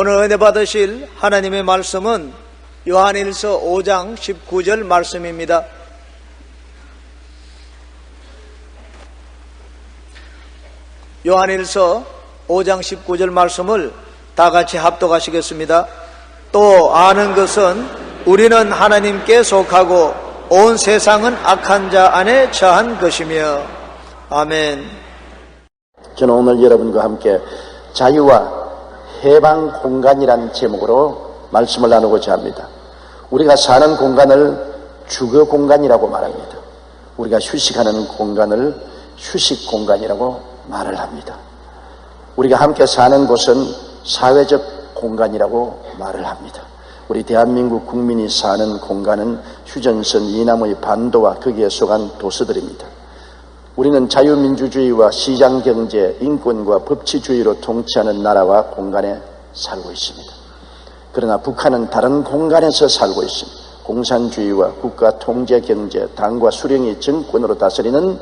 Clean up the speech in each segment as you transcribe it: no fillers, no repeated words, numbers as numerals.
오늘 은혜 받으실 하나님의 말씀은 요한일서 5장 19절 말씀입니다. 요한일서 5장 19절 말씀을 다 같이 합독하시겠습니다. 또 아는 것은 우리는 하나님께 속하고 온 세상은 악한 자 안에 처한 것이며. 아멘. 저는 오늘 여러분과 함께 자유와 해방 공간이라는 제목으로 말씀을 나누고자 합니다. 우리가 사는 공간을 주거 공간이라고 말합니다. 우리가 휴식하는 공간을 휴식 공간이라고 말을 합니다. 우리가 함께 사는 곳은 사회적 공간이라고 말을 합니다. 우리 대한민국 국민이 사는 공간은 휴전선 이남의 반도와 거기에 속한 도서들입니다. 우리는 자유민주주의와 시장경제, 인권과 법치주의로 통치하는 나라와 공간에 살고 있습니다. 그러나 북한은 다른 공간에서 살고 있습니다. 공산주의와 국가 통제 경제, 당과 수령이 정권으로 다스리는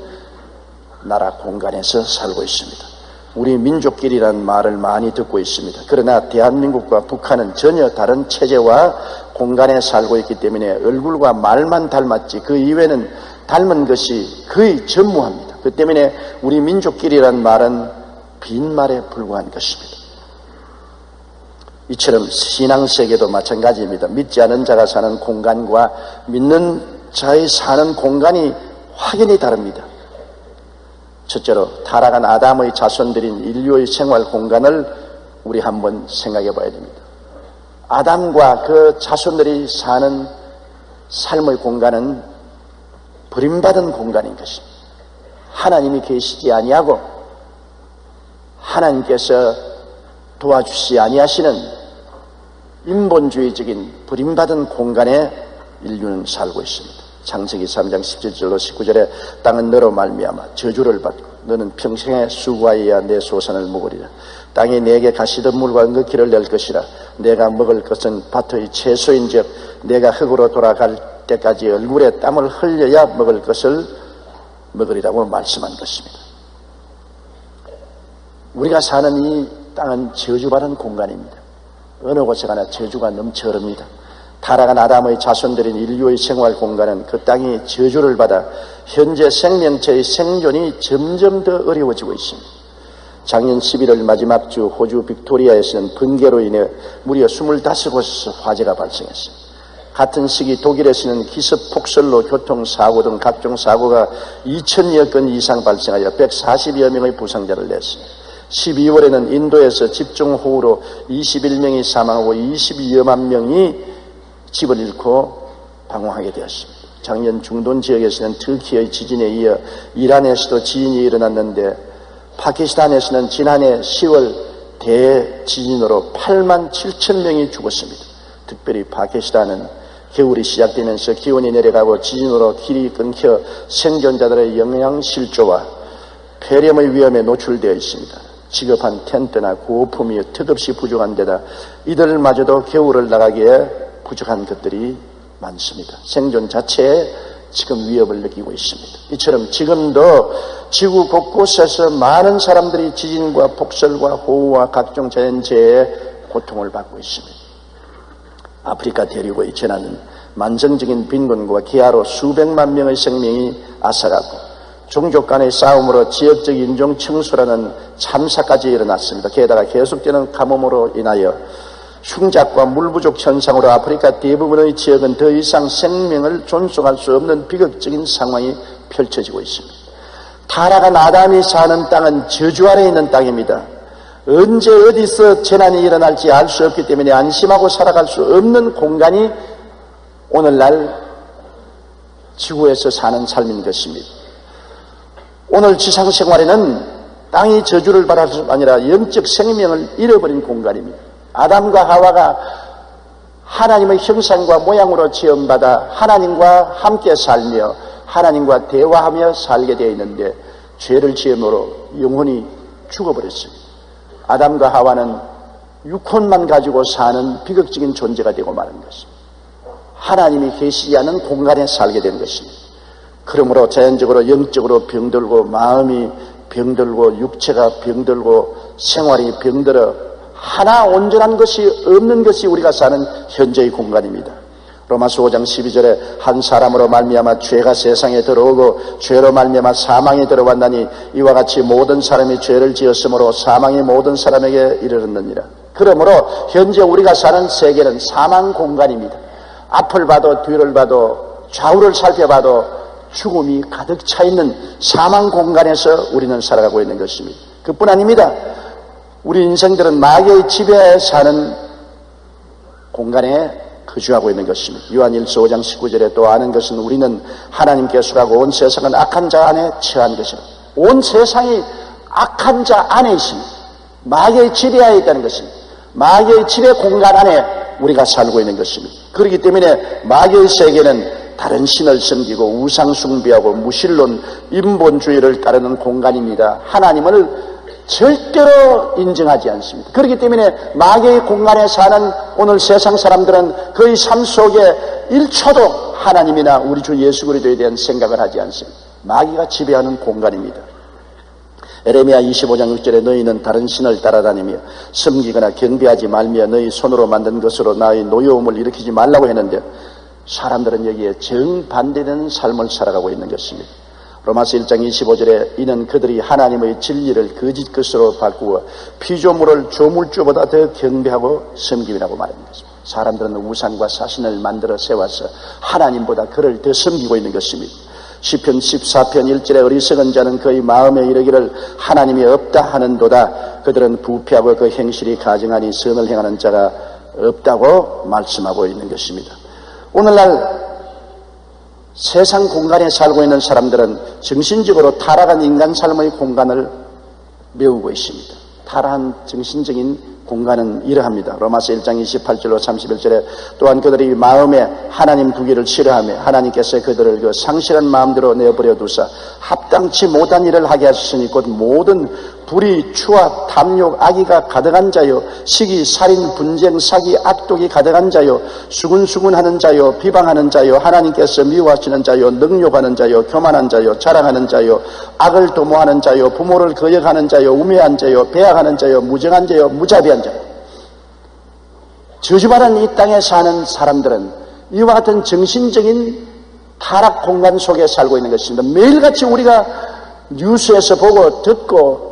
나라 공간에서 살고 있습니다. 우리 민족끼리라는 말을 많이 듣고 있습니다. 그러나 대한민국과 북한은 전혀 다른 체제와 공간에 살고 있기 때문에 얼굴과 말만 닮았지 그 이외에는 닮은 것이 거의 전무합니다. 그 때문에 우리 민족끼리라는 말은 빈말에 불과한 것입니다. 이처럼 신앙세계도 마찬가지입니다. 믿지 않은 자가 사는 공간과 믿는 자의 사는 공간이 확연히 다릅니다. 첫째로 타락한 아담의 자손들인 인류의 생활 공간을 우리 한번 생각해 봐야 됩니다. 아담과 그 자손들이 사는 삶의 공간은 버림받은 공간인 것입니다. 하나님이 계시지 아니하고 하나님께서 도와주시지 아니하시는 인본주의적인 버림받은 공간에 인류는 살고 있습니다. 창세기 3장 17절로 19절에 땅은 너로 말미암아 저주를 받고 너는 평생에 수고하여야 내 소산을 먹으리라. 땅이 내게 가시덤물과 응급기를 낼 것이라. 내가 먹을 것은 밭의 채소인즉 내가 흙으로 돌아갈 때까지 얼굴에 땀을 흘려야 먹을 것을 먹으리라고 말씀한 것입니다. 우리가 사는 이 땅은 저주받은 공간입니다. 어느 곳에 가나 저주가 넘쳐 흐릅니다. 타락한 아담의 자손들인 인류의 생활 공간은 그 땅이 저주를 받아 현재 생명체의 생존이 점점 더 어려워지고 있습니다. 작년 11월 마지막 주 호주 빅토리아에서는 번개로 인해 무려 25곳에서 화재가 발생했습니다. 같은 시기 독일에서는 기습 폭설로 교통사고 등 각종 사고가 2000여 건 이상 발생하여 140여 명의 부상자를 냈습니다. 12월에는 인도에서 집중호우로 21명이 사망하고 22여만 명이 집을 잃고 방황하게 되었습니다. 작년 중동 지역에서는 터키의 지진에 이어 이란에서도 지진이 일어났는데 파키스탄에서는 지난해 10월 대지진으로 8만 7천 명이 죽었습니다. 특별히 파키스탄은 겨울이 시작되면서 기온이 내려가고 지진으로 길이 끊겨 생존자들의 영양실조와 폐렴의 위험에 노출되어 있습니다. 지급한 텐트나 구호품이 턱없이 부족한 데다 이들마저도 겨울을 나가기에 부족한 것들이 많습니다. 생존 자체에 지금 위협을 느끼고 있습니다. 이처럼 지금도 지구 곳곳에서 많은 사람들이 지진과 폭설과 호우와 각종 자연재해에 고통을 받고 있습니다. 아프리카 대륙의 전하는 만성적인 빈곤과 기아로 수백만 명의 생명이 앗아가고 종족 간의 싸움으로 지역적 인종 청소라는 참사까지 일어났습니다. 게다가 계속되는 가뭄으로 인하여 흉작과 물 부족 현상으로 아프리카 대부분의 지역은 더 이상 생명을 존속할 수 없는 비극적인 상황이 펼쳐지고 있습니다. 타락한 아담이 사는 땅은 저주 아래 있는 땅입니다. 언제 어디서 재난이 일어날지 알 수 없기 때문에 안심하고 살아갈 수 없는 공간이 오늘날 지구에서 사는 삶인 것입니다. 오늘 지상생활에는 땅이 저주를 받을 뿐 아니라 영적 생명을 잃어버린 공간입니다. 아담과 하와가 하나님의 형상과 모양으로 지음받아 하나님과 함께 살며 하나님과 대화하며 살게 되어 있는데 죄를 지음으로 영혼이 죽어버렸습니다. 아담과 하와는 육혼만 가지고 사는 비극적인 존재가 되고 마는 것입니다. 하나님이 계시지 않은 공간에 살게 된 것입니다. 그러므로 자연적으로 영적으로 병들고 마음이 병들고 육체가 병들고 생활이 병들어 하나 온전한 것이 없는 것이 우리가 사는 현재의 공간입니다. 로마서 5장 12절에 한 사람으로 말미암아 죄가 세상에 들어오고 죄로 말미암아 사망에 들어왔나니 이와 같이 모든 사람이 죄를 지었으므로 사망이 모든 사람에게 이르렀느니라. 그러므로 현재 우리가 사는 세계는 사망 공간입니다. 앞을 봐도 뒤를 봐도 좌우를 살펴봐도 죽음이 가득 차 있는 사망 공간에서 우리는 살아가고 있는 것입니다. 그뿐 아닙니다. 우리 인생들은 마귀의 지배하에 사는 공간에 거주하고 있는 것입니다. 요한일서 5장 19절에 또 아는 것은 우리는 하나님께 속하고 온 세상은 악한 자 안에 처한 것이라. 온 세상이 악한 자 안에 있습니다. 마귀의 지배하에 있다는 것입니다. 마귀의 지배 공간 안에 우리가 살고 있는 것입니다. 그렇기 때문에 마귀의 세계는 다른 신을 섬기고 우상 숭배하고 무신론 인본주의를 따르는 공간입니다. 하나님을 절대로 인정하지 않습니다. 그렇기 때문에 마귀의 공간에 사는 오늘 세상 사람들은 그의 삶 속에 1초도 하나님이나 우리 주 예수 그리스도에 대한 생각을 하지 않습니다. 마귀가 지배하는 공간입니다. 에레미야 25장 6절에 너희는 다른 신을 따라다니며 섬기거나 경배하지 말며 너희 손으로 만든 것으로 나의 노여움을 일으키지 말라고 했는데 사람들은 여기에 정반대되는 삶을 살아가고 있는 것입니다. 로마서 1장 25절에 이는 그들이 하나님의 진리를 거짓 것으로 바꾸어 피조물을 조물주보다 더 경배하고 섬김이라고 말합니다. 사람들은 우상과 사신을 만들어 세워서 하나님보다 그를 더 섬기고 있는 것입니다. 시편 14편 1절에 어리석은 자는 그의 마음에 이르기를 하나님이 없다 하는도다. 그들은 부패하고 그 행실이 가증하니 선을 행하는 자가 없다고 말씀하고 있는 것입니다. 오늘날 세상 공간에 살고 있는 사람들은 정신적으로 타락한 인간 삶의 공간을 메우고 있습니다. 타락한 정신적인 공간은 이러합니다. 로마서 1장 28절로 31절에 또한 그들이 마음에 하나님 두기를 싫어하며 하나님께서 그들을 그 상실한 마음대로 내버려 두사 합당치 못한 일을 하게 하셨으니 곧 모든 불의, 추악, 탐욕, 악의가 가득한 자요 시기, 살인, 분쟁, 사기, 악독이 가득한 자요 수군수군하는 자요 비방하는 자요 하나님께서 미워하시는 자요 능욕하는 자요 교만한 자요 자랑하는 자요 악을 도모하는 자요 부모를 거역하는 자요 우매한 자요 배악하는 자요 무정한 자요 무자비한 자요. 저주받은 이 땅에 사는 사람들은 이와 같은 정신적인 타락 공간 속에 살고 있는 것입니다. 매일같이 우리가 뉴스에서 보고 듣고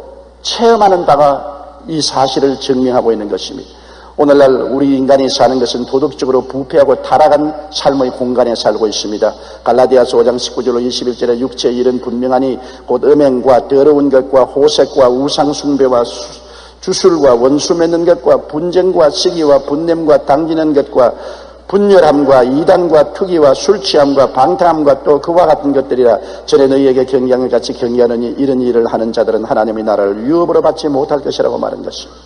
체험하는 바가 이 사실을 증명하고 있는 것입니다. 오늘날 우리 인간이 사는 것은 도덕적으로 부패하고 타락한 삶의 공간에 살고 있습니다. 갈라디아서 5장 19절로 21절에 육체의 일은 분명하니 곧 음행과 더러운 것과 호색과 우상숭배와 주술과 원수 맺는 것과 분쟁과 시기와 분냄과 당기는 것과 분열함과 이단과 투기와 술취함과 방탕함과 또 그와 같은 것들이라. 전에 너희에게 경경을 같이 경계하느니 이런 일을 하는 자들은 하나님의 나라를 유업으로 받지 못할 것이라고 말한 것입니다.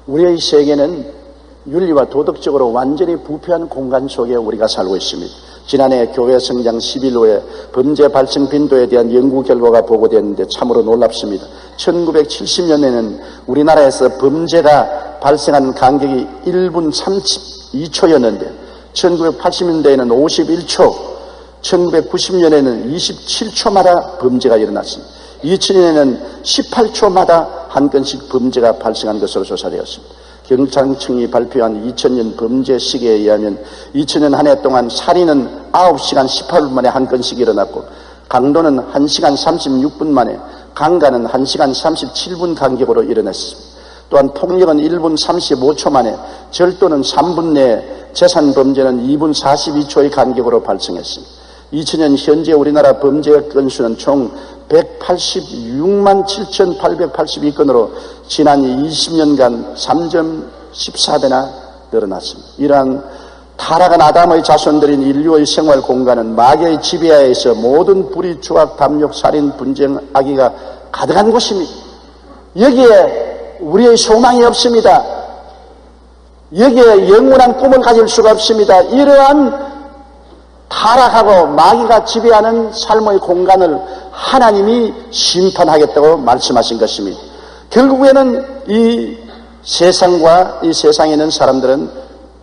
우리의 세계는 윤리와 도덕적으로 완전히 부패한 공간 속에 우리가 살고 있습니다. 지난해 교회 성장 11호에 범죄 발생 빈도에 대한 연구 결과가 보고됐는데 참으로 놀랍습니다. 1970년에는 우리나라에서 범죄가 발생한 간격이 1분 32초였는데 1980년대에는 51초, 1990년에는 27초마다 범죄가 일어났습니다. 2000년에는 18초마다 한 건씩 범죄가 발생한 것으로 조사되었습니다. 경찰청이 발표한 2000년 범죄 시계에 의하면 2000년 한 해 동안 살인은 9시간 18분 만에 한 건씩 일어났고 강도는 1시간 36분 만에 강간은 1시간 37분 간격으로 일어났습니다. 또한 폭력은 1분 35초 만에 절도는 3분 내에 재산 범죄는 2분 42초의 간격으로 발생했습니다. 2000년 현재 우리나라 범죄 건수는 총 186만 7,882건으로 지난 20년간 3.14배나 늘어났습니다. 이러한 타락한 아담의 자손들인 인류의 생활 공간은 마귀의 지배하에서 모든 불의, 추악, 탐욕, 살인, 분쟁, 악의가 가득한 곳입니다. 여기에 우리의 소망이 없습니다. 여기에 영원한 꿈을 가질 수가 없습니다. 이러한 타락하고 마귀가 지배하는 삶의 공간을 하나님이 심판하겠다고 말씀하신 것입니다. 결국에는 이 세상과 이 세상에 있는 사람들은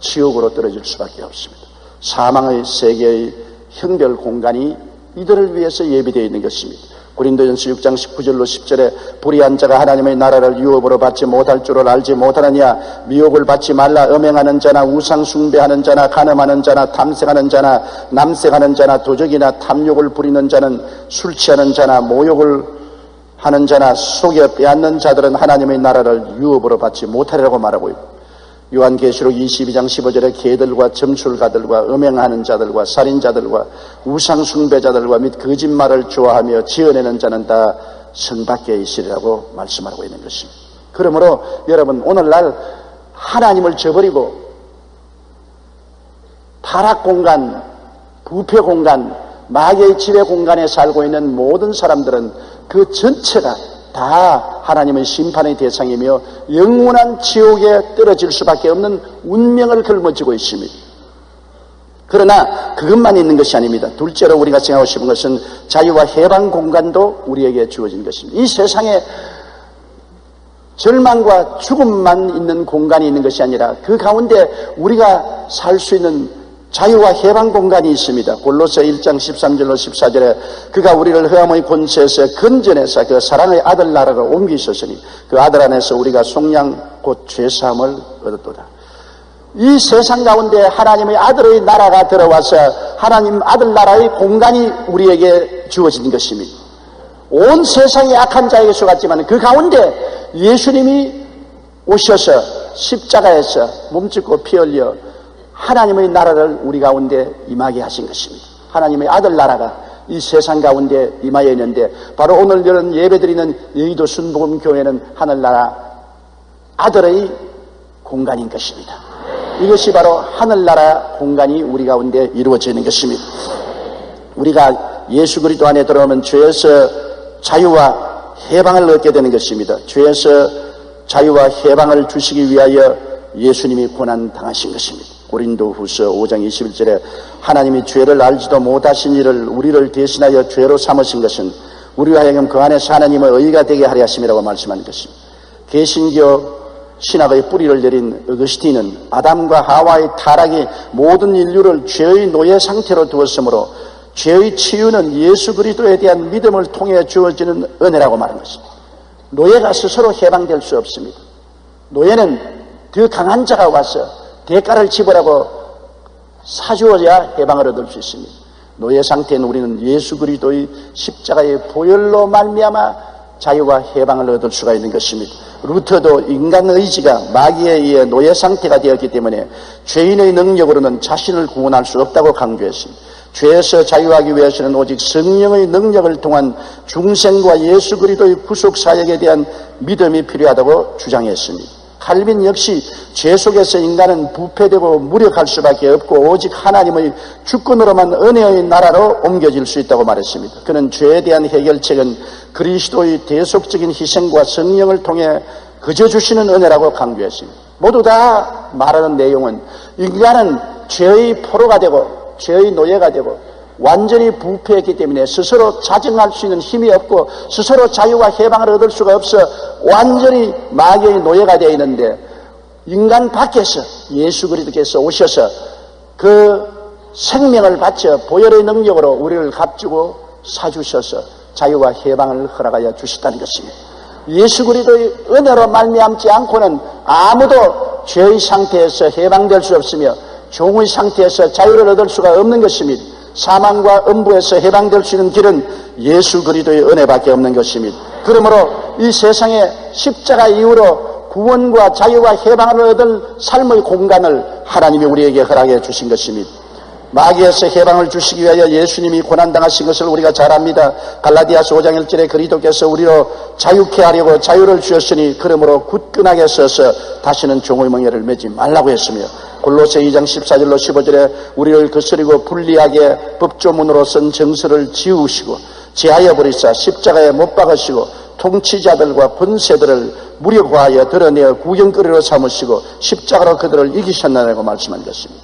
지옥으로 떨어질 수밖에 없습니다. 사망의 세계의 형별 공간이 이들을 위해서 예비되어 있는 것입니다. 고린도전서 6장 19절로 10절에 불의한 자가 하나님의 나라를 유업으로 받지 못할 줄을 알지 못하느냐. 미혹을 받지 말라. 음행하는 자나 우상 숭배하는 자나 간음하는 자나 탐색하는 자나 남색하는 자나 도적이나 탐욕을 부리는 자는 술 취하는 자나 모욕을 하는 자나 속여 빼앗는 자들은 하나님의 나라를 유업으로 받지 못하리라고 말하고 있고, 요한계시록 22장 15절에 개들과 점술가들과 음행하는 자들과 살인자들과 우상숭배자들과 및 거짓말을 좋아하며 지어내는 자는 다 성 밖에 있으리라고 말씀하고 있는 것입니다. 그러므로 여러분, 오늘날 하나님을 저버리고 타락공간, 부패공간, 마귀의 지배 공간에 살고 있는 모든 사람들은 그 전체가 다 하나님의 심판의 대상이며 영원한 지옥에 떨어질 수밖에 없는 운명을 걸머쥐고 있습니다. 그러나 그것만 있는 것이 아닙니다. 둘째로 우리가 생각하고 싶은 것은 자유와 해방 공간도 우리에게 주어진 것입니다. 이 세상에 절망과 죽음만 있는 공간이 있는 것이 아니라 그 가운데 우리가 살 수 있는 자유와 해방 공간이 있습니다. 골로새 1장 13절로 14절에 그가 우리를 흑암의 권세에서 건져내사 그 사랑의 아들 나라로 옮기셨으니 그 아들 안에서 우리가 속량 곧 죄사함을 얻었도다. 이 세상 가운데 하나님의 아들의 나라가 들어와서 하나님 아들 나라의 공간이 우리에게 주어진 것입니다. 온 세상이 악한 자에게 속았지만 그 가운데 예수님이 오셔서 십자가에서 몸짓고 피 흘려 하나님의 나라를 우리 가운데 임하게 하신 것입니다. 하나님의 아들 나라가 이 세상 가운데 임하여 있는데, 바로 오늘 이런 예배드리는 여의도 순복음교회는 하늘나라 아들의 공간인 것입니다. 이것이 바로 하늘나라 공간이 우리 가운데 이루어지는 것입니다. 우리가 예수 그리스도 안에 들어오면 죄에서 자유와 해방을 얻게 되는 것입니다. 죄에서 자유와 해방을 주시기 위하여 예수님이 고난당하신 것입니다. 고린도후서 5장 21절에 하나님이 죄를 알지도 못하신 이를 우리를 대신하여 죄로 삼으신 것은 우리와 하여금 그 안에서 하나님의 의가 되게 하려 하심이라고 말씀하는 것입니다. 개신교 신학의 뿌리를 내린 어거스틴은 아담과 하와의 타락이 모든 인류를 죄의 노예 상태로 두었으므로 죄의 치유는 예수 그리스도에 대한 믿음을 통해 주어지는 은혜라고 말한 것입니다. 노예가 스스로 해방될 수 없습니다. 노예는 더 강한 자가 와서 대가를 지불하고 사주어야 해방을 얻을 수 있습니다. 노예 상태인 우리는 예수 그리스도의 십자가의 보혈로 말미암아 자유와 해방을 얻을 수가 있는 것입니다. 루터도 인간 의지가 마귀에 의해 노예 상태가 되었기 때문에 죄인의 능력으로는 자신을 구원할 수 없다고 강조했습니다. 죄에서 자유하기 위해서는 오직 성령의 능력을 통한 중생과 예수 그리스도의 구속 사역에 대한 믿음이 필요하다고 주장했습니다. 칼빈 역시 죄 속에서 인간은 부패되고 무력할 수밖에 없고 오직 하나님의 주권으로만 은혜의 나라로 옮겨질 수 있다고 말했습니다. 그는 죄에 대한 해결책은 그리스도의 대속적인 희생과 성령을 통해 그저 주시는 은혜라고 강조했습니다. 모두 다 말하는 내용은 인간은 죄의 포로가 되고 죄의 노예가 되고 완전히 부패했기 때문에 스스로 자정할 수 있는 힘이 없고 스스로 자유와 해방을 얻을 수가 없어 완전히 마귀의 노예가 되어 있는데, 인간 밖에서 예수 그리스도께서 오셔서 그 생명을 바쳐 보혈의 능력으로 우리를 값주고 사주셔서 자유와 해방을 허락하여 주셨다는 것입니다. 예수 그리스도의 은혜로 말미암지 않고는 아무도 죄의 상태에서 해방될 수 없으며 종의 상태에서 자유를 얻을 수가 없는 것입니다. 사망과 음부에서 해방될 수 있는 길은 예수 그리스도의 은혜밖에 없는 것입니다. 그러므로 이 세상에 십자가 이후로 구원과 자유와 해방을 얻을 삶의 공간을 하나님이 우리에게 허락해 주신 것입니다. 마귀에서 해방을 주시기 위하여 예수님이 고난당하신 것을 우리가 잘 압니다. 갈라디아서 5장 1절에 그리스도께서 우리로 자유케 하려고 자유를 주셨으니 그러므로 굳건하게 서서 다시는 종의 멍에를 매지 말라고 했으며, 골로새 2장 14절로 15절에 우리를 거스리고 불리하게 법조문으로 쓴 정서를 지우시고 제하여 버리사 십자가에 못 박으시고 통치자들과 권세들을 무력화하여 드러내어 구경거리로 삼으시고 십자가로 그들을 이기셨나라고 말씀한 것입니다.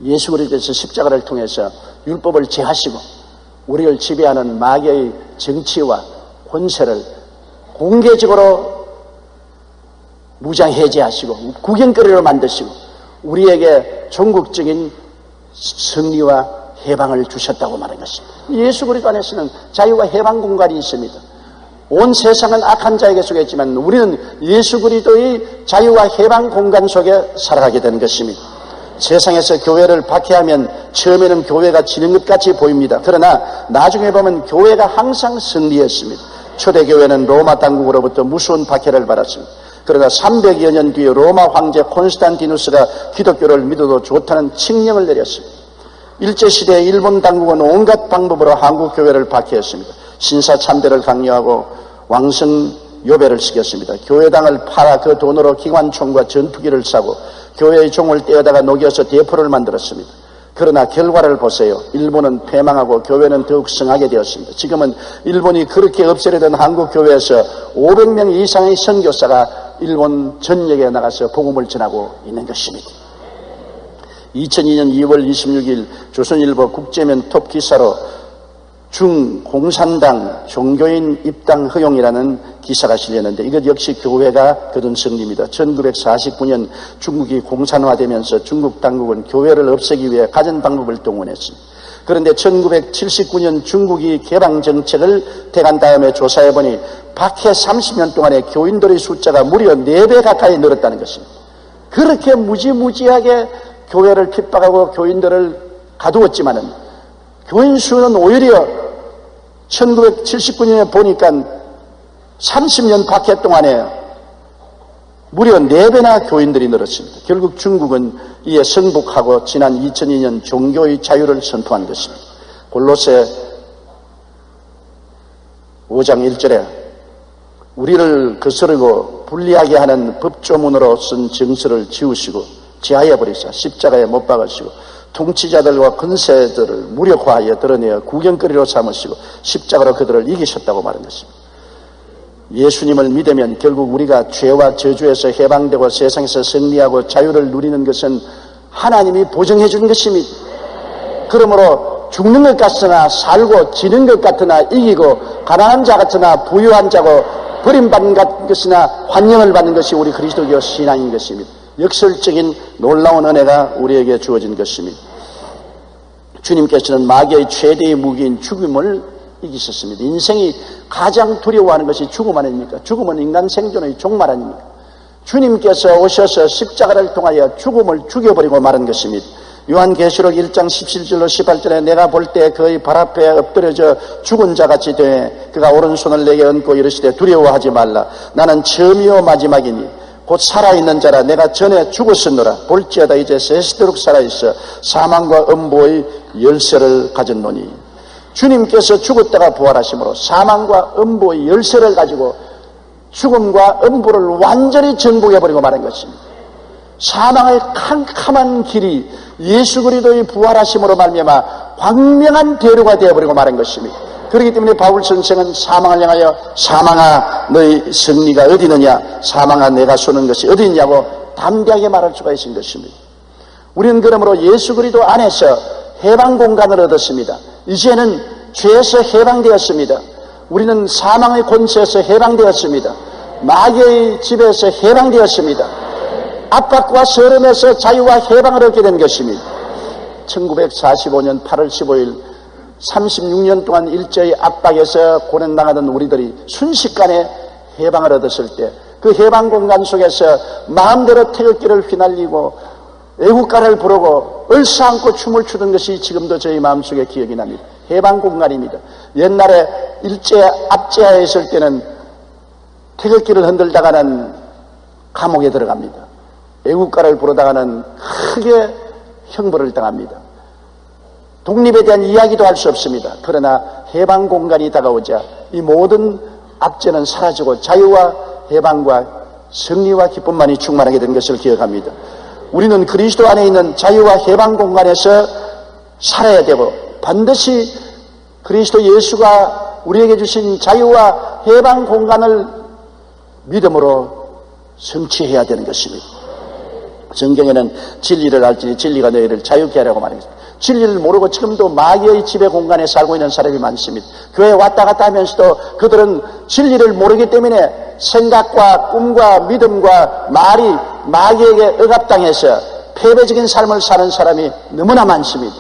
예수 그리스도께서 십자가를 통해서 율법을 제하시고 우리를 지배하는 마귀의 정치와 권세를 공개적으로 무장해제하시고 구경거리로 만드시고 우리에게 종국적인 승리와 해방을 주셨다고 말한 것입니다. 예수 그리스도 안에서는 자유와 해방 공간이 있습니다. 온 세상은 악한 자에게 속했지만 우리는 예수 그리스도의 자유와 해방 공간 속에 살아가게 되는 것입니다. 세상에서 교회를 박해하면 처음에는 교회가 지는 것 같이 보입니다. 그러나 나중에 보면 교회가 항상 승리했습니다. 초대교회는 로마 당국으로부터 무서운 박해를 받았습니다. 그러나 300여 년 뒤에 로마 황제 콘스탄티누스가 기독교를 믿어도 좋다는 칙령을 내렸습니다. 일제시대에 일본 당국은 온갖 방법으로 한국 교회를 박해했습니다. 신사참배를 강요하고 왕성 요배를 시켰습니다. 교회당을 팔아 그 돈으로 기관총과 전투기를 사고 교회의 종을 떼어다가 녹여서 대포를 만들었습니다. 그러나 결과를 보세요. 일본은 패망하고 교회는 더욱 성하게 되었습니다. 지금은 일본이 그렇게 없애려던 한국 교회에서 500명 이상의 선교사가 일본 전역에 나가서 복음을 전하고 있는 것입니다. 2002년 2월 26일 조선일보 국제면 톱 기사로 중공산당 종교인 입당 허용이라는 기사가 실렸는데 이것 역시 교회가 거둔 승리입니다. 1949년 중국이 공산화되면서 중국 당국은 교회를 없애기 위해 가진 방법을 동원했습니다. 그런데 1979년 중국이 개방 정책을 대간 다음에 조사해보니 박해 30년 동안에 교인들의 숫자가 무려 4배 가까이 늘었다는 것입니다. 그렇게 무지무지하게 교회를 핍박하고 교인들을 가두었지만은 교인 수는 오히려 1979년에 보니까 30년 박해 동안에 무려 4배나 교인들이 늘었습니다. 결국 중국은 이에 승복하고 지난 2002년 종교의 자유를 선포한 것입니다. 골로새 5장 1절에 우리를 거스르고 불리하게 하는 법조문으로 쓴 정서를 지우시고 제하여 버리사 십자가에 못 박으시고 통치자들과 권세들을 무력화하여 드러내어 구경거리로 삼으시고 십자가로 그들을 이기셨다고 말한 것입니다. 예수님을 믿으면 결국 우리가 죄와 저주에서 해방되고 세상에서 승리하고 자유를 누리는 것은 하나님이 보증해 준 것입니다. 그러므로 죽는 것 같으나 살고 지는 것 같으나 이기고 가난한 자 같으나 부유한 자고 버림받는 것이나 환영을 받는 것이 우리 그리스도교 신앙인 것입니다. 역설적인 놀라운 은혜가 우리에게 주어진 것입니다. 주님께서는 마귀의 최대의 무기인 죽음을 이기셨습니다. 인생이 가장 두려워하는 것이 죽음 아닙니까? 죽음은 인간 생존의 종말 아닙니까? 주님께서 오셔서 십자가를 통하여 죽음을 죽여버리고 말한 것입니다. 요한계시록 1장 17절로 18절에 내가 볼 때 그의 발 앞에 엎드려져 죽은 자같이 되어 그가 오른손을 내게 얹고 이르시되 두려워하지 말라. 나는 처음이요 마지막이니 곧 살아있는 자라. 내가 전에 죽었으노라. 볼지어다 이제 세시도록 살아있어 사망과 음보의 열쇠를 가졌노니. 주님께서 죽었다가 부활하심으로 사망과 음보의 열쇠를 가지고 죽음과 음보를 완전히 정복해버리고 말한 것입니다. 사망의 캄캄한 길이 예수 그리스도의 부활하심으로 말미암아 광명한 대로가 되어버리고 말한 것입니다. 그렇기 때문에 바울 선생은 사망을 향하여 사망아 너희 승리가 어디 있느냐, 사망아 내가 쏘는 것이 어디 있냐고 담대하게 말할 수가 있는 것입니다. 우리는 그러므로 예수 그리스도 안에서 해방 공간을 얻었습니다. 이제는 죄에서 해방되었습니다. 우리는 사망의 권세에서 해방되었습니다. 마귀의 집에서 해방되었습니다. 압박과 서름에서 자유와 해방을 얻게 된 것입니다. 1945년 8월 15일 36년 동안 일제의 압박에서 고난당하던 우리들이 순식간에 해방을 얻었을 때 그 해방 공간 속에서 마음대로 태극기를 휘날리고 애국가를 부르고 얼싸안고 춤을 추던 것이 지금도 저희 마음속에 기억이 납니다. 해방 공간입니다. 옛날에 일제 압제하에 있을 때는 태극기를 흔들다가는 감옥에 들어갑니다. 애국가를 부르다가는 크게 형벌을 당합니다. 독립에 대한 이야기도 할 수 없습니다. 그러나 해방 공간이 다가오자 이 모든 압제는 사라지고 자유와 해방과 승리와 기쁨만이 충만하게 된 것을 기억합니다. 우리는 그리스도 안에 있는 자유와 해방 공간에서 살아야 되고 반드시 그리스도 예수가 우리에게 주신 자유와 해방 공간을 믿음으로 성취해야 되는 것입니다. 성경에는 진리를 알지니 진리가 너희를 자유케 하라고 말했습니다. 진리를 모르고 지금도 마귀의 지배 공간에 살고 있는 사람이 많습니다. 교회에 왔다 갔다 하면서도 그들은 진리를 모르기 때문에 생각과 꿈과 믿음과 말이 마귀에게 억압당해서 패배적인 삶을 사는 사람이 너무나 많습니다.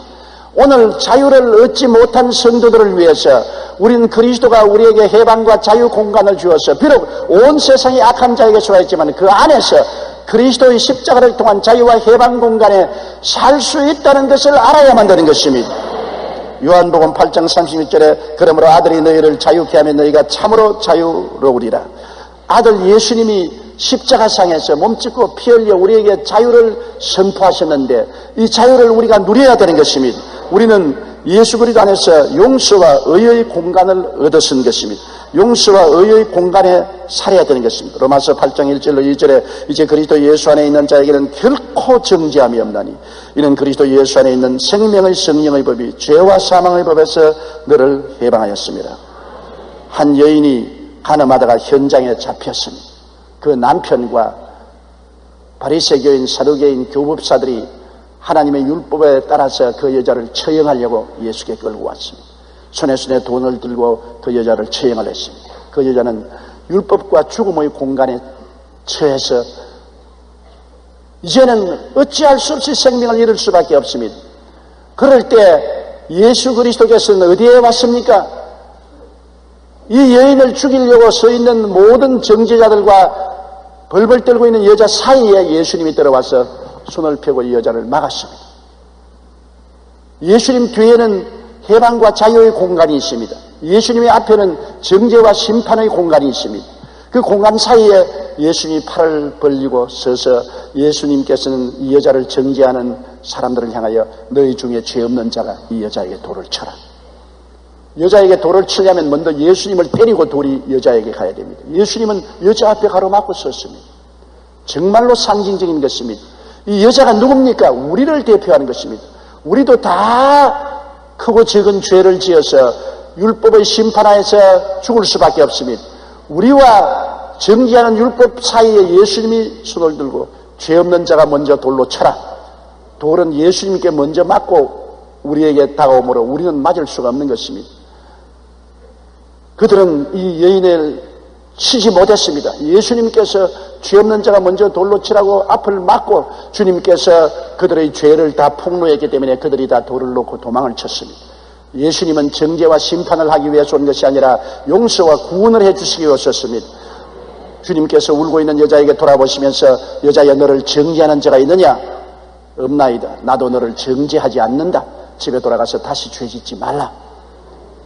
오늘 자유를 얻지 못한 성도들을 위해서 우리는 그리스도가 우리에게 해방과 자유 공간을 주어서 비록 온 세상이 악한 자에게 속하였지만 그 안에서 그리스도의 십자가를 통한 자유와 해방 공간에 살 수 있다는 것을 알아야만 되는 것입니다. 요한복음 8장 36절에 그러므로 아들이 너희를 자유케 하면 너희가 참으로 자유로우리라. 아들 예수님이 십자가상에서 몸짓고 피 흘려 우리에게 자유를 선포하셨는데 이 자유를 우리가 누려야 되는 것입니다. 우리는 예수 그리스도 안에서 용서와 의의 공간을 얻었은 것입니다. 용서와 의의 공간에 살아야 되는 것입니다. 로마서 8장 1절로 2절에 이제 그리스도 예수 안에 있는 자에게는 결코 정죄함이 없나니 이는 그리스도 예수 안에 있는 생명의 성령의 법이 죄와 사망의 법에서 너를 해방하였습니다. 한 여인이 간음하다가 현장에 잡혔습니다. 그 남편과 바리새교인 사두개인 교법사들이 하나님의 율법에 따라서 그 여자를 처형하려고 예수께 끌고 왔습니다. 손에 돈을 들고 그 여자를 처형을 했습니다. 그 여자는 율법과 죽음의 공간에 처해서 이제는 어찌할 수 없이 생명을 잃을 수밖에 없습니다. 그럴 때 예수 그리스도께서는 어디에 왔습니까? 이 여인을 죽이려고 서 있는 모든 정죄자들과 벌벌 떨고 있는 여자 사이에 예수님이 들어와서 손을 펴고 이 여자를 막았습니다. 예수님 뒤에는 해방과 자유의 공간이 있습니다. 예수님의 앞에는 정죄와 심판의 공간이 있습니다. 그 공간 사이에 예수님이 팔을 벌리고 서서 예수님께서는 이 여자를 정죄하는 사람들을 향하여 너희 중에 죄 없는 자가 이 여자에게 돌을 쳐라. 여자에게 돌을 치려면 먼저 예수님을 때리고 돌이 여자에게 가야 됩니다. 예수님은 여자 앞에 가로막고 섰습니다. 정말로 상징적인 것입니다. 이 여자가 누굽니까? 우리를 대표하는 것입니다. 우리도 다 크고 적은 죄를 지어서 율법의 심판하에서 죽을 수밖에 없습니다. 우리와 정죄하는 율법 사이에 예수님이 손을 들고 죄 없는 자가 먼저 돌로 쳐라. 돌은 예수님께 먼저 맞고 우리에게 다가오므로 우리는 맞을 수가 없는 것입니다. 그들은 이 여인을 치지 못했습니다. 예수님께서 죄 없는 자가 먼저 돌로 치라고 앞을 막고 주님께서 그들의 죄를 다 폭로했기 때문에 그들이 다 돌을 놓고 도망을 쳤습니다. 예수님은 정죄와 심판을 하기 위해서 온 것이 아니라 용서와 구원을 해주시기 위해서 왔습니다. 주님께서 울고 있는 여자에게 돌아보시면서 여자야 너를 정죄하는 자가 있느냐? 없나이다. 나도 너를 정죄하지 않는다. 집에 돌아가서 다시 죄짓지 말라.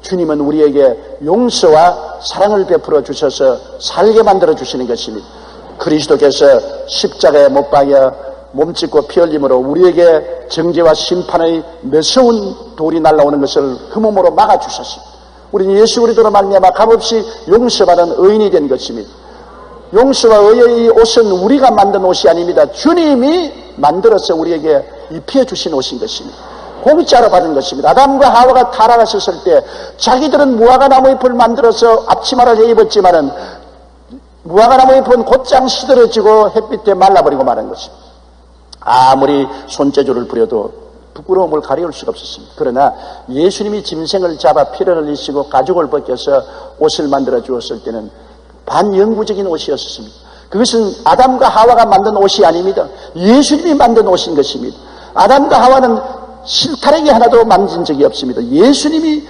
주님은 우리에게 용서와 사랑을 베풀어 주셔서 살게 만들어 주시는 것입니다. 그리스도께서 십자가에 못 박여 몸짓고 피 흘림으로 우리에게 정죄와 심판의 매서운 돌이 날아오는 것을 흠음으로 막아주셨습니다. 우리는 예수 그리스도로 말미암아 값없이 용서받은 의인이 된 것입니다. 용서와 의의 옷은 우리가 만든 옷이 아닙니다. 주님이 만들어서 우리에게 입혀 주신 옷인 것입니다. 공짜로 받은 것입니다. 아담과 하와가 타락하셨을 때 자기들은 무화과나무 잎을 만들어서 앞치마를 해 입었지만은 무화과나무 잎은 곧장 시들어지고 햇빛에 말라버리고 마는 것입니다. 아무리 손재주를 부려도 부끄러움을 가려울 수가 없었습니다. 그러나 예수님이 짐승을 잡아 피를 흘리시고 가죽을 벗겨서 옷을 만들어 주었을 때는 반영구적인 옷이었습니다. 그것은 아담과 하와가 만든 옷이 아닙니다. 예수님이 만든 옷인 것입니다. 아담과 하와는 실타래기 하나도 만진 적이 없습니다. 예수님이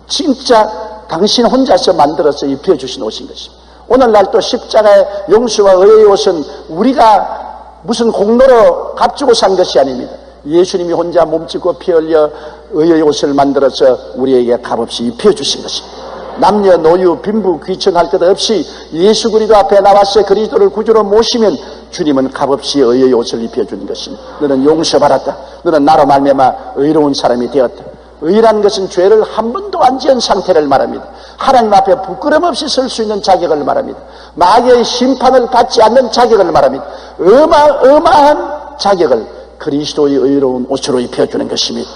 진짜 당신 혼자서 만들어서 입혀주신 옷인 것입니다. 오늘날 또 십자가의 용서와 의의 옷은 우리가 무슨 공로로 값주고 산 것이 아닙니다. 예수님이 혼자 몸짓고 피 흘려 의의 옷을 만들어서 우리에게 값없이 입혀주신 것입니다. 남녀 노유 빈부 귀천할 것 없이 예수 그리스도 앞에 나와서 그리스도를 구주로 모시면 주님은 값없이 의의 옷을 입혀주는 것입니다. 너는 용서받았다. 너는 나로 말미암아 의로운 사람이 되었다. 의라는 것은 죄를 한 번도 안 지은 상태를 말합니다. 하나님 앞에 부끄럼 없이 설 수 있는 자격을 말합니다. 마귀의 심판을 받지 않는 자격을 말합니다. 어마어마한 자격을 그리스도의 의로운 옷으로 입혀주는 것입니다.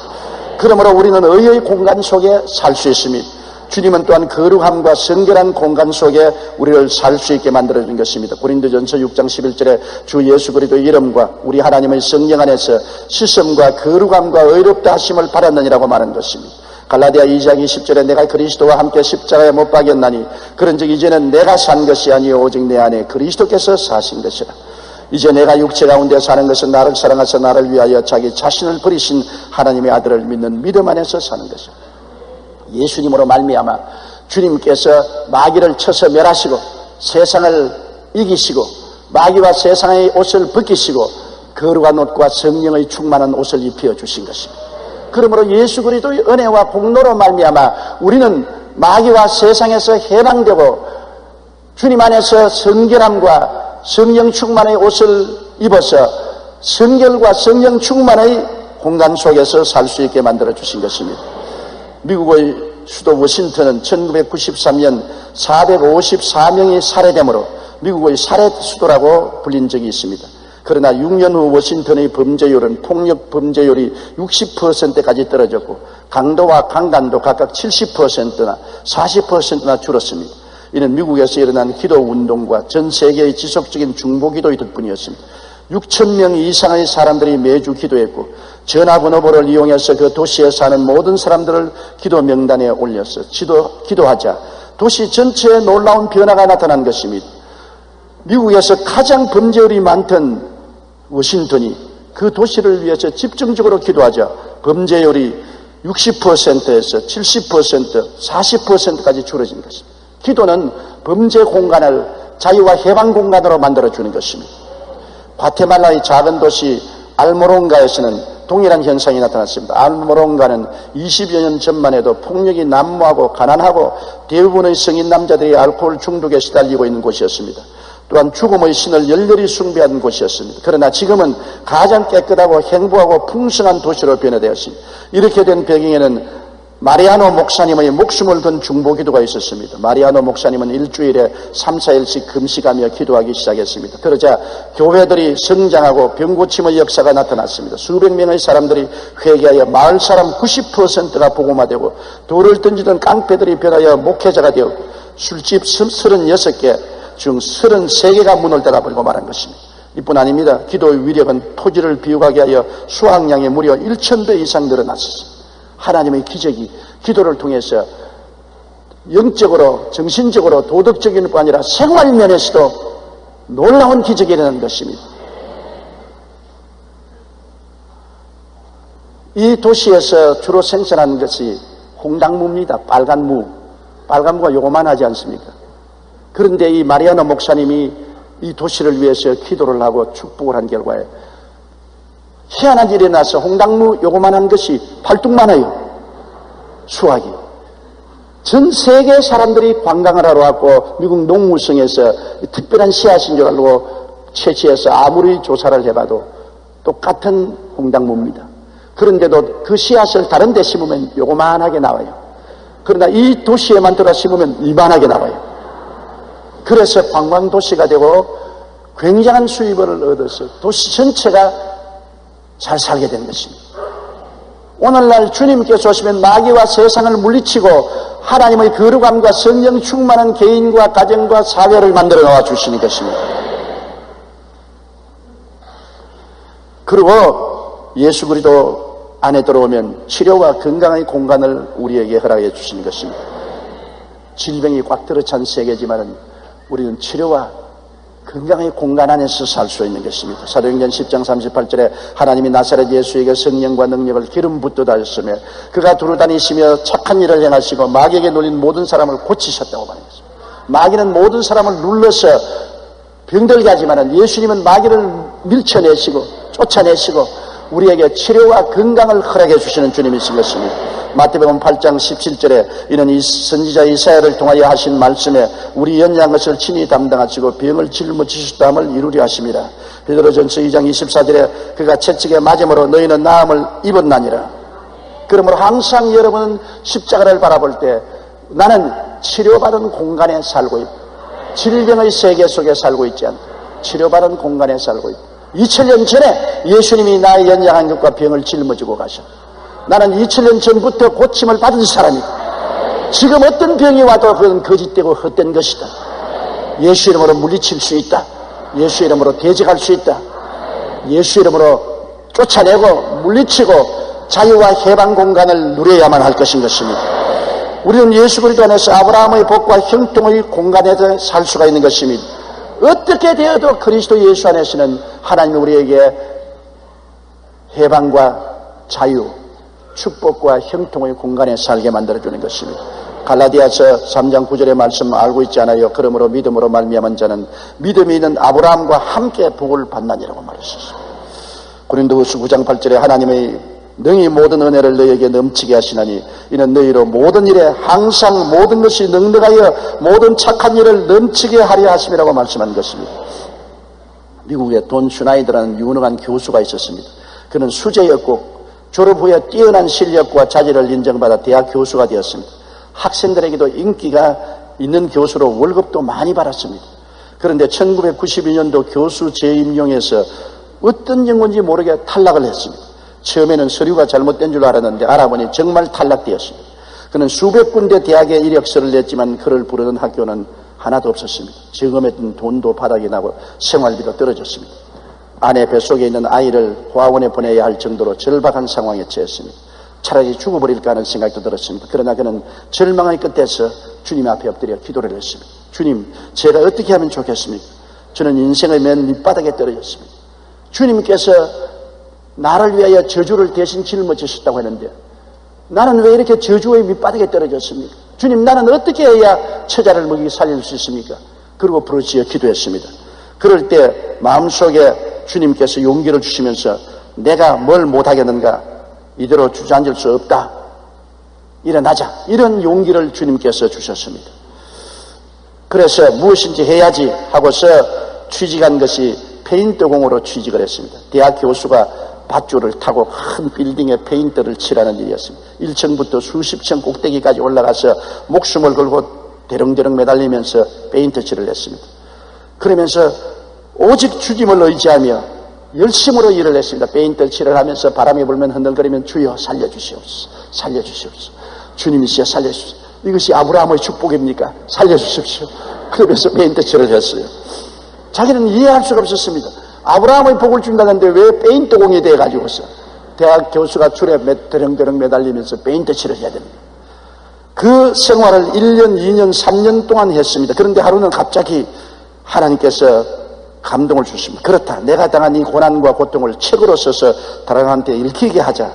그러므로 우리는 의의 공간 속에 살 수 있습니다. 주님은 또한 거룩함과 성결한 공간 속에 우리를 살 수 있게 만들어준 것입니다. 고린도전서 6장 11절에 주 예수 그리스도의 이름과 우리 하나님의 성령 안에서 씻음과 거룩함과 의롭다 하심을 받았느니라고 말한 것입니다. 갈라디아 2장 20절에 내가 그리스도와 함께 십자가에 못 박였나니 그런즉 이제는 내가 산 것이 아니요 오직 내 안에 그리스도께서 사신 것이라. 이제 내가 육체 가운데 사는 것은 나를 사랑하사 나를 위하여 자기 자신을 버리신 하나님의 아들을 믿는 믿음 안에서 사는 것입니다. 예수님으로 말미암아 주님께서 마귀를 쳐서 멸하시고 세상을 이기시고 마귀와 세상의 옷을 벗기시고 거룩한 옷과 성령의 충만한 옷을 입혀 주신 것입니다. 그러므로 예수 그리스도의 은혜와 공로로 말미암아 우리는 마귀와 세상에서 해방되고 주님 안에서 성결함과 성령 충만의 옷을 입어서 성결과 성령 충만의 공간 속에서 살 수 있게 만들어 주신 것입니다. 미국의 수도 워싱턴은 1993년 454명이 살해되므로 미국의 살해 수도라고 불린 적이 있습니다. 그러나 6년 후 워싱턴의 범죄율은 폭력 범죄율이 60%까지 떨어졌고 강도와 강간도 각각 70%나 40%나 줄었습니다. 이는 미국에서 일어난 기도운동과 전 세계의 지속적인 중보기도의 덕분이었습니다. 6,000명 이상의 사람들이 매주 기도했고 전화번호를 이용해서 그 도시에 사는 모든 사람들을 기도 명단에 올려서 기도하자 도시 전체에 놀라운 변화가 나타난 것입니다. 미국에서 가장 범죄율이 많던 워싱턴이 그 도시를 위해서 집중적으로 기도하자 범죄율이 60%에서 70%, 40%까지 줄어진 것입니다. 기도는 범죄 공간을 자유와 해방 공간으로 만들어주는 것입니다. 과테말라의 작은 도시 알모론가에서는 동일한 현상이 나타났습니다. 알모론가는 20여 년 전만 해도 폭력이 난무하고 가난하고 대부분의 성인 남자들이 알코올 중독에 시달리고 있는 곳이었습니다. 또한 죽음의 신을 열렬히 숭배하는 곳이었습니다. 그러나 지금은 가장 깨끗하고 행복하고 풍성한 도시로 변화되었습니다. 이렇게 된 배경에는 마리아노 목사님의 목숨을 건 중보기도가 있었습니다. 마리아노 목사님은 일주일에 3, 4일씩 금식하며 기도하기 시작했습니다. 그러자 교회들이 성장하고 병고침의 역사가 나타났습니다. 수백 명의 사람들이 회개하여 마을 사람 90%가 복음화되고 돌을 던지던 깡패들이 변하여 목회자가 되었고 술집 36개 중 33개가 문을 닫아버리고 말한 것입니다. 이뿐 아닙니다. 기도의 위력은 토지를 비옥하게 하여 수확량이 무려 1,000배 이상 늘어났습니다. 하나님의 기적이 기도를 통해서 영적으로 정신적으로 도덕적인 뿐 아니라 생활 면에서도 놀라운 기적이 일어난 것입니다. 이 도시에서 주로 생산하는 것이 홍당무입니다. 빨간 무. 빨간 무가 요만하지 않습니까? 그런데 이 마리아노 목사님이 이 도시를 위해서 기도를 하고 축복을 한 결과에 희한한 일이 나서 홍당무 요만한 것이 팔뚝만해요. 수확이. 전 세계 사람들이 관광을 하러 왔고 미국 농무성에서 특별한 씨앗인 줄 알고 채취해서 아무리 조사를 해봐도 똑같은 홍당무입니다. 그런데도 그 씨앗을 다른 데 심으면 요만하게 나와요. 그러나 이 도시에만 들어 심으면 이만하게 나와요. 그래서 관광도시가 되고 굉장한 수입을 얻어서 도시 전체가 잘 살게 된 것입니다. 오늘날 주님께서 오시면 마귀와 세상을 물리치고 하나님의 거룩함과 성령 충만한 개인과 가정과 사회를 만들어 놓아 주시는 것입니다. 그리고 예수 그리스도 안에 들어오면 치료와 건강의 공간을 우리에게 허락해 주시는 것입니다. 질병이 꽉 들어찬 세계지만은 우리는 치료와 건강의 공간 안에서 살 수 있는 것입니다. 사도행전 10장 38절에 하나님이 나사렛 예수에게 성령과 능력을 기름 붓듯 하셨으며 그가 두루다니시며 착한 일을 행하시고 마귀에게 눌린 모든 사람을 고치셨다고 말했습니다. 마귀는 모든 사람을 눌러서 병들게 하지만 예수님은 마귀를 밀쳐내시고 쫓아내시고 우리에게 치료와 건강을 허락해 주시는 주님이신 것입니다. 마태복음 8장 17절에 이는 이 선지자 이사야를 통하여 하신 말씀에 우리 연약한 것을 친히 담당하시고 병을 짊어지셨다함을 이루려 하심이라. 베드로전서 2장 24절에 그가 채찍에 맞음으로 너희는 나음을 입었나니라. 그러므로 항상 여러분은 십자가를 바라볼 때 나는 치료받은 공간에 살고 있다. 질병의 세계 속에 살고 있지 않다. 치료받은 공간에 살고 있다. 2000년 전에 예수님이 나의 연약한 것과 병을 짊어지고 가셨다. 나는 2000년 전부터 고침을 받은 사람이다. 지금 어떤 병이 와도 그건 거짓되고 헛된 것이다. 예수 이름으로 물리칠 수 있다. 예수 이름으로 대적할 수 있다. 예수 이름으로 쫓아내고 물리치고 자유와 해방 공간을 누려야만 할 것인 것입니다. 우리는 예수 그리스도 안에서 아브라함의 복과 형통의 공간에서 살 수가 있는 것입니다. 어떻게 되어도 그리스도 예수 안에서는 하나님이 우리에게 해방과 자유, 축복과 형통의 공간에 살게 만들어주는 것입니다. 갈라디아서 3장 9절의 말씀 알고 있지 않아요? 그러므로 믿음으로 말미암은 자는 믿음이 있는 아브라함과 함께 복을 받나니라고 말했습니다. 고린도후서 9장 8절에 하나님의 능히 모든 은혜를 너희에게 넘치게 하시나니 이는 너희로 모든 일에 항상 모든 것이 넉넉하여 모든 착한 일을 넘치게 하려 하심이라고 말씀한 것입니다. 미국에 돈 슈나이더라는 유능한 교수가 있었습니다. 그는 수재였고 졸업 후에 뛰어난 실력과 자질을 인정받아 대학 교수가 되었습니다. 학생들에게도 인기가 있는 교수로 월급도 많이 받았습니다. 그런데 1992년도 교수 재임용에서 어떤 연구인지 모르게 탈락을 했습니다. 처음에는 서류가 잘못된 줄 알았는데 알아보니 정말 탈락되었습니다. 그는 수백 군데 대학에 이력서를 냈지만 그를 부르는 학교는 하나도 없었습니다. 저금했던 돈도 바닥이 나고 생활비도 떨어졌습니다. 아내 뱃속에 있는 아이를 화원에 보내야 할 정도로 절박한 상황에 처했습니다. 차라리 죽어버릴까 하는 생각도 들었습니다. 그러나 그는 절망의 끝에서 주님 앞에 엎드려 기도를 했습니다. 주님, 제가 어떻게 하면 좋겠습니까? 저는 인생의 맨 밑바닥에 떨어졌습니다. 주님께서 나를 위하여 저주를 대신 짊어지셨다고 했는데 나는 왜 이렇게 저주의 밑바닥에 떨어졌습니까? 주님, 나는 어떻게 해야 처자를 먹이 살릴 수 있습니까? 그리고 부르짖어 기도했습니다. 그럴 때 마음속에 주님께서 용기를 주시면서 내가 뭘 못하겠는가? 이대로 주저앉을 수 없다. 일어나자. 이런 용기를 주님께서 주셨습니다. 그래서 무엇인지 해야지 하고서 취직한 것이 페인트공으로 취직을 했습니다. 대학 교수가 밧줄을 타고 큰 빌딩에 페인트를 칠하는 일이었습니다. 1층부터 수십 층 꼭대기까지 올라가서 목숨을 걸고 대렁대렁 매달리면서 페인트 칠을 했습니다. 그러면서 오직 주님을 의지하며 열심으로 일을 했습니다. 페인트 칠을 하면서 바람이 불면 흔들거리면 주여 살려주시옵소서, 살려주시옵소서, 주님이시여 살려주십시오. 이것이 아브라함의 축복입니까? 살려주십시오. 그러면서 페인트 칠을 했어요. 자기는 이해할 수가 없었습니다. 아브라함의 복을 준다는데 왜 페인트공이 돼가지고서 대학 교수가 줄에 대렁대렁 매달리면서 페인트 칠을 해야 됩니다. 그 생활을 1년, 2년, 3년 동안 했습니다. 그런데 하루는 갑자기 하나님께서 감동을 주십니다. 그렇다. 내가 당한 이 고난과 고통을 책으로 써서 다른한테 읽히게 하자.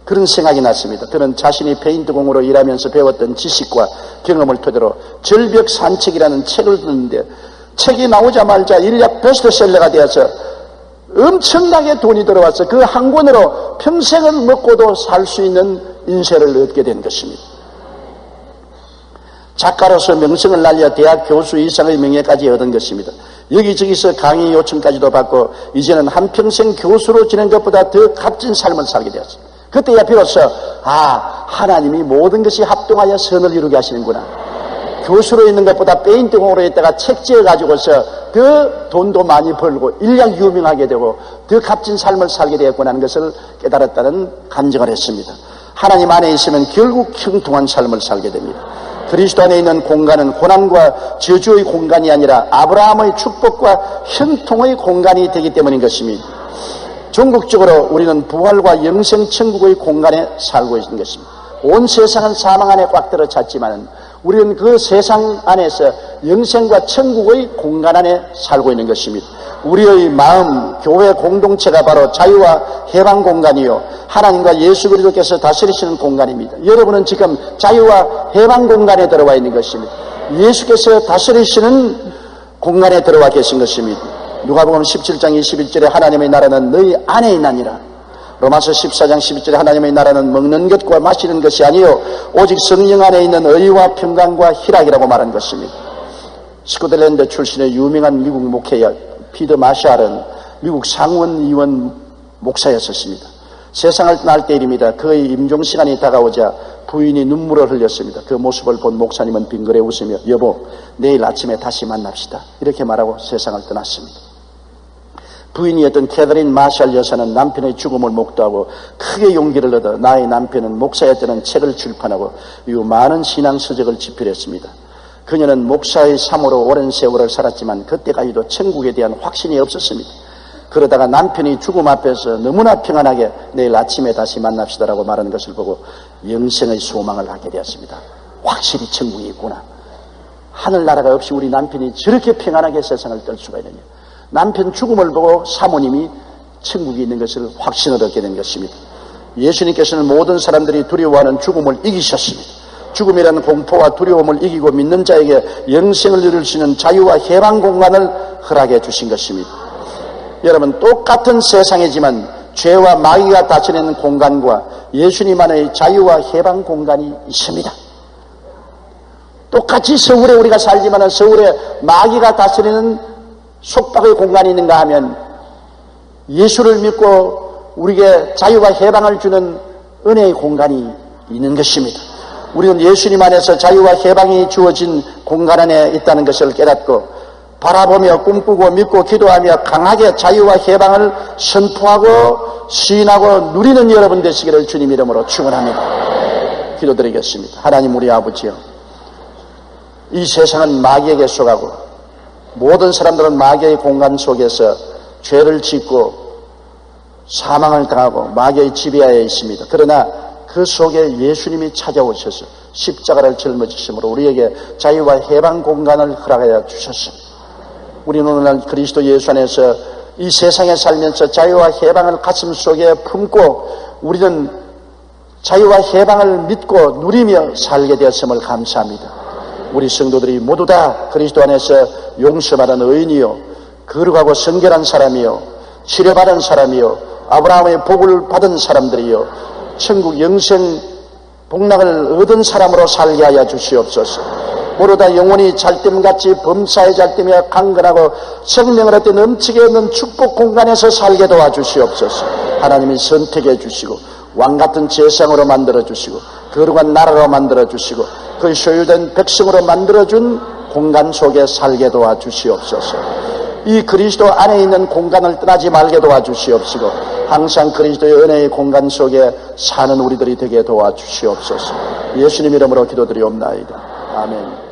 그런 생각이 났습니다. 그는 자신이 페인트공으로 일하면서 배웠던 지식과 경험을 토대로 절벽 산책이라는 책을 듣는데 책이 나오자마자 일약 베스트셀러가 되어서 엄청나게 돈이 들어와서 그 한 권으로 평생을 먹고도 살 수 있는 인쇄를 얻게 된 것입니다. 작가로서 명성을 날려 대학 교수 이상의 명예까지 얻은 것입니다. 여기저기서 강의 요청까지도 받고 이제는 한평생 교수로 지낸 것보다 더 값진 삶을 살게 되었습니다. 그때야 비로소 하나님이 모든 것이 합동하여 선을 이루게 하시는구나. 교수로 있는 것보다 페인트공으로 있다가 책 지어가지고서 더 돈도 많이 벌고 일약 유명하게 되고 더 값진 삶을 살게 되었구나 하는 것을 깨달았다는 간증을 했습니다. 하나님 안에 있으면 결국 형통한 삶을 살게 됩니다. 그리스도 안에 있는 공간은 고난과 저주의 공간이 아니라 아브라함의 축복과 형통의 공간이 되기 때문인 것입니다. 전국적으로 우리는 부활과 영생천국의 공간에 살고 있는 것입니다. 온 세상은 사망 안에 꽉 들어찼지만 우리는 그 세상 안에서 영생과 천국의 공간 안에 살고 있는 것입니다. 우리의 마음, 교회 공동체가 바로 자유와 해방 공간이요 하나님과 예수 그리스도께서 다스리시는 공간입니다. 여러분은 지금 자유와 해방 공간에 들어와 있는 것입니다. 예수께서 다스리시는 공간에 들어와 계신 것입니다. 누가복음 17장 21절에 하나님의 나라는 너희 안에 있나니라. 로마서 14장 12절에 하나님의 나라는 먹는 것과 마시는 것이 아니요 오직 성령 안에 있는 의와 평강과 희락이라고 말한 것입니다. 스코틀랜드 출신의 유명한 미국 목회자 피터 마샬은 미국 상원의원 목사였었습니다. 세상을 떠날 때입니다. 그의 임종시간이 다가오자 부인이 눈물을 흘렸습니다. 그 모습을 본 목사님은 빙그레 웃으며 여보 내일 아침에 다시 만납시다 이렇게 말하고 세상을 떠났습니다. 부인이었던 캐더린 마샬 여사는 남편의 죽음을 목도하고 크게 용기를 얻어 나의 남편은 목사였다는 책을 출판하고 이후 많은 신앙 서적을 집필했습니다. 그녀는 목사의 삶으로 오랜 세월을 살았지만 그때까지도 천국에 대한 확신이 없었습니다. 그러다가 남편이 죽음 앞에서 너무나 평안하게 내일 아침에 다시 만납시다라고 말하는 것을 보고 영생의 소망을 갖게 되었습니다. 확실히 천국이 있구나. 하늘나라가 없이 우리 남편이 저렇게 평안하게 세상을 뜰 수가 있느냐. 남편 죽음을 보고 사모님이 천국이 있는 것을 확신을 얻게 된 것입니다. 예수님께서는 모든 사람들이 두려워하는 죽음을 이기셨습니다. 죽음이라는 공포와 두려움을 이기고 믿는 자에게 영생을 누릴 수 있는 자유와 해방 공간을 허락해 주신 것입니다. 여러분, 똑같은 세상이지만 죄와 마귀가 다스리는 공간과 예수님만의 자유와 해방 공간이 있습니다. 똑같이 서울에 우리가 살지만 서울에 마귀가 다스리는 속박의 공간이 있는가 하면 예수를 믿고 우리에게 자유와 해방을 주는 은혜의 공간이 있는 것입니다. 우리는 예수님 안에서 자유와 해방이 주어진 공간 안에 있다는 것을 깨닫고 바라보며 꿈꾸고 믿고 기도하며 강하게 자유와 해방을 선포하고 시인하고 누리는 여러분 되시기를 주님 이름으로 축원합니다. 기도드리겠습니다. 하나님 우리 아버지여, 이 세상은 마귀에게 속하고 모든 사람들은 마귀의 공간 속에서 죄를 짓고 사망을 당하고 마귀의 지배하에 있습니다. 그러나 그 속에 예수님이 찾아오셔서 십자가를 짊어지심으로 우리에게 자유와 해방 공간을 허락하여 주셨습니다. 우리는 오늘날 그리스도 예수 안에서 이 세상에 살면서 자유와 해방을 가슴 속에 품고 우리는 자유와 해방을 믿고 누리며 살게 되었음을 감사합니다. 우리 성도들이 모두 다 그리스도 안에서 용서받은 의인이요, 거룩하고 성결한 사람이요, 치료받은 사람이요, 아브라함의 복을 받은 사람들이요, 천국 영생 복락을 얻은 사람으로 살게 하여 주시옵소서. 모두 다 영혼이 잘됨같이 범사에 잘되며 강건하고 생명을 얻되 넘치게 없는 축복 공간에서 살게 도와주시옵소서. 하나님이 선택해 주시고 왕같은 제상으로 만들어 주시고 거룩한 나라로 만들어 주시고 그 소유된 백성으로 만들어준 공간 속에 살게 도와주시옵소서. 이 그리스도 안에 있는 공간을 떠나지 말게 도와주시옵시고 항상 그리스도의 은혜의 공간 속에 사는 우리들이 되게 도와주시옵소서. 예수님 이름으로 기도드리옵나이다. 아멘.